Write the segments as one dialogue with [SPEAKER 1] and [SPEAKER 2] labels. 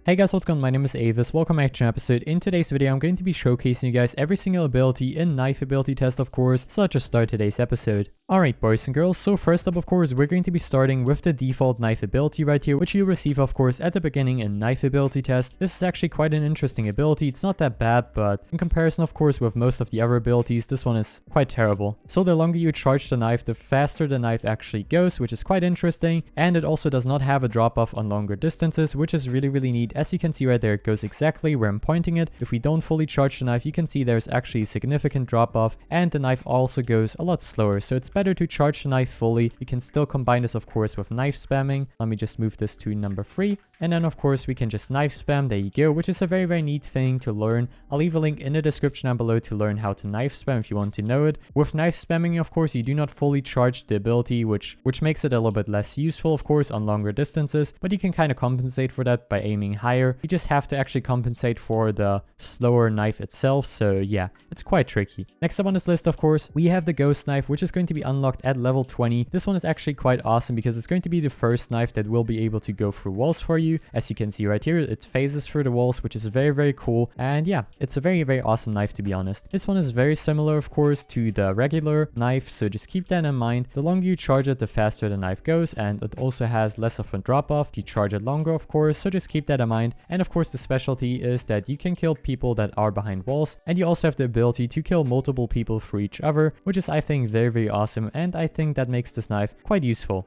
[SPEAKER 1] Hey guys, what's going on? My name is Avisk. Welcome back to an episode. In today's video, I'm going to be showcasing you guys every single ability in Knife ability test, of course. So let's just start today's episode. Alright boys and girls, so first up of course we're going to be starting with the default knife ability right here, which you receive of course at the beginning in knife ability test. This is actually quite an interesting ability. It's not that bad, but in comparison of course with most of the other abilities, this one is quite terrible. So the longer you charge the knife, the faster the knife actually goes, which is quite interesting, and it also does not have a drop off on longer distances, which is really neat. As you can see right there, it goes exactly where I'm pointing it. If we don't fully charge the knife, you can see there's actually a significant drop off, and the knife also goes a lot slower, so it's better to charge the knife fully. You can still combine this of course with knife spamming. Let me just move this to number 3, and then of course we can just knife spam. There you go, which is a very neat thing to learn. I'll leave a link in the description down below to learn how to knife spam if you want to know it. With knife spamming of course you do not fully charge the ability, which makes it a little bit less useful of course on longer distances, but you can kind of compensate for that by aiming higher. You just have to actually compensate for the slower knife itself, so yeah, it's quite tricky. Next up on this list of course we have the ghost knife, which is going to be unlocked at level 20. This one is actually quite awesome because it's going to be the first knife that will be able to go through walls for you. As you can see right here, it phases through the walls, which is very cool, and yeah, it's a very awesome knife to be honest. This one is very similar of course to the regular knife, so just keep that in mind. The longer you charge it, the faster the knife goes, and it also has less of a drop off if you charge it longer of course, so just keep that in mind. And of course the specialty is that you can kill people that are behind walls, and you also have the ability to kill multiple people through each other, which is I think very awesome, and I think that makes this knife quite useful.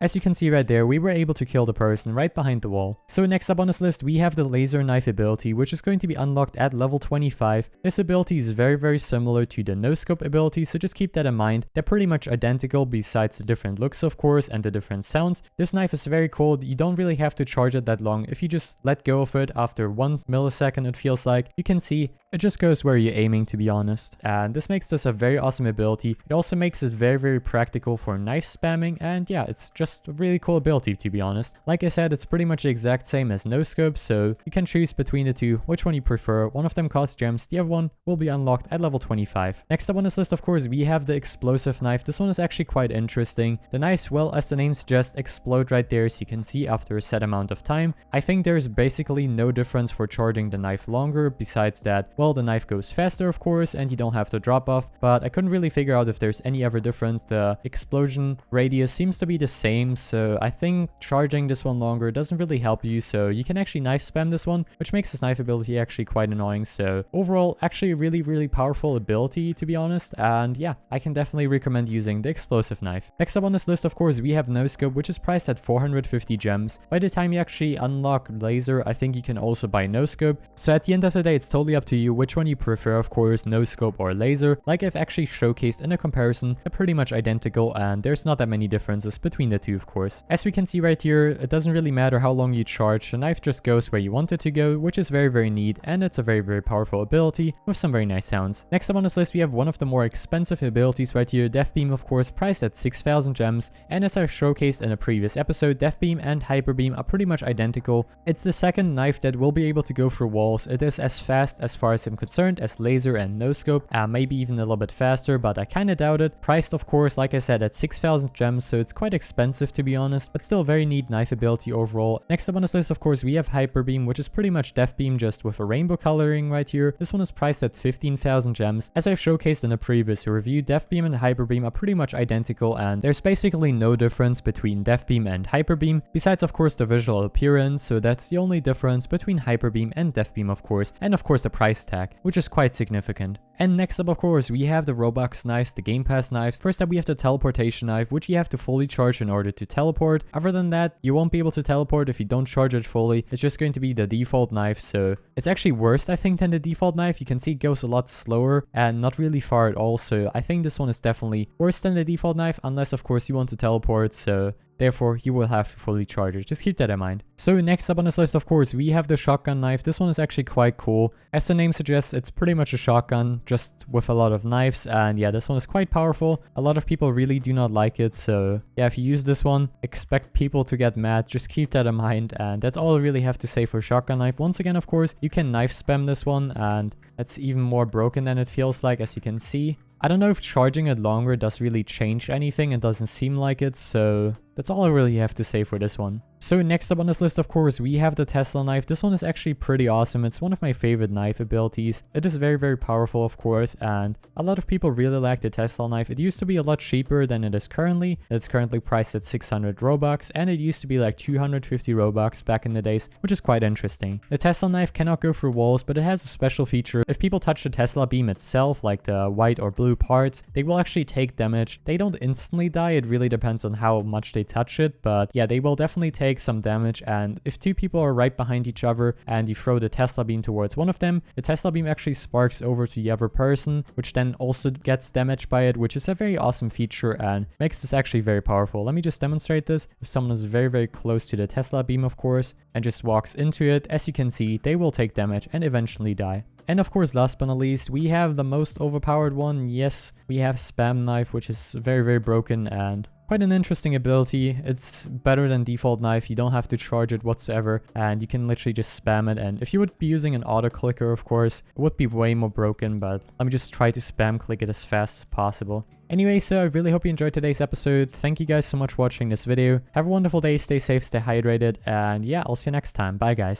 [SPEAKER 1] As you can see right there, we were able to kill the person right behind the wall. So next up on this list, we have the laser knife ability, which is going to be unlocked at level 25. This ability is very similar to the Noscope ability, so just keep that in mind. They're pretty much identical besides the different looks of course and the different sounds. This knife is very cool. You don't really have to charge it that long. If you just let go of it after 1 millisecond, it feels like, you can see it just goes where you're aiming, to be honest. And this makes this a very awesome ability. It also makes it very practical for knife spamming, and yeah, it's just a really cool ability to be honest. Like I said, it's pretty much the exact same as Noscope, so you can choose between the two, which one you prefer. One of them costs gems, the other one will be unlocked at level 25. Next up on this list of course we have the explosive knife. This one is actually quite interesting. The knives, well, as the name suggests, explode right there, as you can see, after a set amount of time. I think there's basically no difference for charging the knife longer, besides that, well, the knife goes faster of course and you don't have to drop off, but I couldn't really figure out if there's any other difference. The explosion radius seems to be the same, so I think charging this one longer doesn't really help you, so you can actually knife spam this one, which makes this knife ability actually quite annoying. So overall, actually a really powerful ability to be honest, and yeah, I can definitely recommend using the explosive knife. Next up on this list of course we have Noscope, which is priced at 450 gems. By the time you actually unlock laser, I think you can also buy Noscope, so at the end of the day it's totally up to you which one you prefer, of course, Noscope or laser. Like I've actually showcased in a comparison, they're pretty much identical and there's not that many differences between the two of course. As we can see right here, it doesn't really matter how long you charge, the knife just goes where you want it to go, which is very neat, and it's a very powerful ability with some very nice sounds. Next up on this list we have one of the more expensive abilities right here, Deathbeam, of course, priced at 6,000 gems, and as I've showcased in a previous episode, Deathbeam and Hyperbeam are pretty much identical. It's the second knife that will be able to go through walls. It is as fast as far as I'm concerned as laser and Noscope, maybe even a little bit faster, but I kinda doubt it. Priced of course, like I said, at 6,000 gems, so it's quite expensive to be honest, but still very neat knife ability overall. Next up on this list of course we have Hyperbeam, which is pretty much Deathbeam just with a rainbow coloring right here. This one is priced at 15,000 gems. As I've showcased in a previous review, Deathbeam and Hyperbeam are pretty much identical, and there's basically no difference between Deathbeam and Hyperbeam, besides of course the visual appearance, so that's the only difference between Hyperbeam and Deathbeam of course, and of course the price tag, which is quite significant. And next up of course we have the Roblox knives, the Game Pass knives. First up we have the Teleportation knife, which you have to fully charge in order to teleport. Other than that, you won't be able to teleport if you don't charge it fully. It's just going to be the default knife, so it's actually worse I think than the default knife. You can see it goes a lot slower and not really far at all, so I think this one is definitely worse than the default knife, unless of course you want to teleport, so therefore you will have to fully charge it. Just keep that in mind. So next up on this list of course we have the shotgun knife. This one is actually quite cool. As the name suggests, it's pretty much a shotgun just with a lot of knives, and yeah, this one is quite powerful. A lot of people really do not like it, so yeah, if you use this one, expect people to get mad. Just keep that in mind, and that's all I really have to say for shotgun knife. Once again of course you can knife spam this one, and that's even more broken than it feels like, as you can see. I don't know if charging it longer does really change anything. It doesn't seem like it, so that's all I really have to say for this one. So next up on this list, of course, we have the Tesla knife. This one is actually pretty awesome. It's one of my favorite knife abilities. It is very, very powerful, of course, and a lot of people really like the Tesla knife. It used to be a lot cheaper than it is currently. It's currently priced at 600 Robux, and it used to be like 250 Robux back in the days, which is quite interesting. The Tesla knife cannot go through walls, but it has a special feature. If people touch the Tesla beam itself, like the white or blue parts, they will actually take damage. They don't instantly die. It really depends on how much they touch it, but yeah, they will definitely take some damage. And if two people are right behind each other and you throw the Tesla beam towards one of them, the Tesla beam actually sparks over to the other person, which then also gets damaged by it, which is a very awesome feature and makes this actually very powerful. Let me just demonstrate this. If someone is very, very close to the Tesla beam, of course, and just walks into it, as you can see, they will take damage and eventually die. And of course, last but not least, we have the most overpowered one. Yes, we have Spam Knife, which is very, very broken and quite an interesting ability. It's better than Default Knife. You don't have to charge it whatsoever, and you can literally just spam it. And if you would be using an auto clicker, of course, it would be way more broken, but let me just try to spam click it as fast as possible. Anyway, so I really hope you enjoyed today's episode. Thank you guys so much for watching this video. Have a wonderful day, stay safe, stay hydrated, and yeah, I'll see you next time. Bye guys.